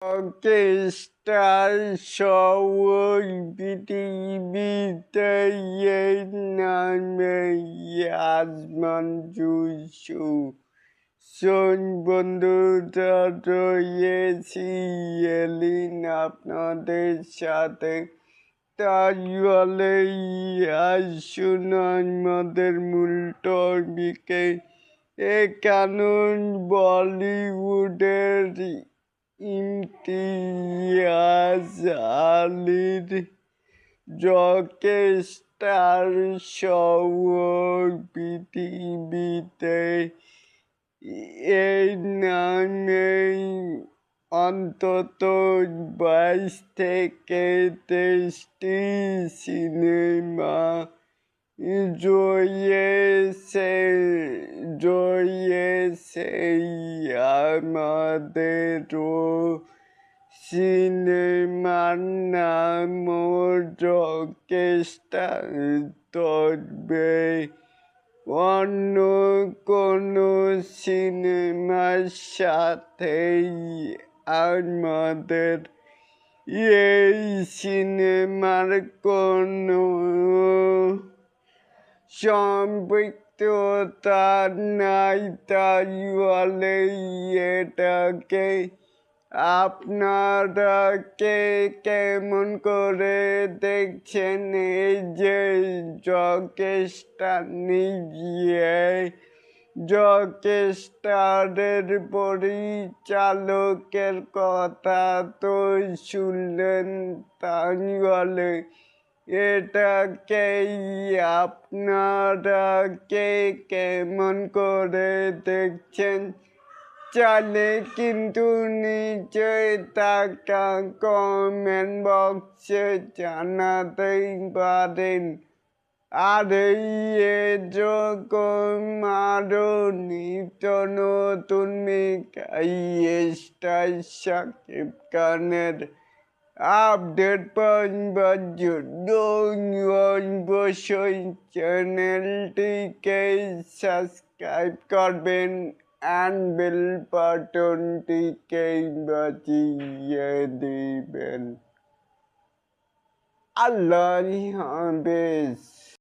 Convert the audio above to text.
Orchestral show পৃথিবীতে এই নামে আসমান জুসু শোন বন্ধুরা রয়েছি এলিন আপনাদের সাথে তাহলে আসুন আমাদের মূল টপিকে কানুন বলিউডের ইমতিয়াজ আলীর রকস্টার সহ পৃথিবীতে এই নামেই অন্তত 22 থেকে 23টি সিনেমা রয়েছে আমাদেরও সিনেমার নাম রকস্টার তবে অন্য কোনো সিনেমার সাথেই আমাদের এই সিনেমার কোনো সম্পৃক্ততা নাই তাই বলে এটাকে আপনারা কেমন করে দেখছেন এই যে রকস্টার নিয়ে রকস্টারের পরিচালকের কথা তো শুনলেন তাই বলে এটাকেই আপনারা কেমন করে দেখছেন চাইলে কিন্তু নিচে থাকা কমেন্ট বক্সে জানাতেই পারেন আর এরকম আরো নিত্য নতুন স্টার শাকিব খানের আপডেট পাওয়ার জন্য অবশ্যই চ্যানেলটিকে সাবস্ক্রাইব করবেন and বেল বাটনটিকে বাজিয়ে দিবেন। আল্লাহ হাফেজ।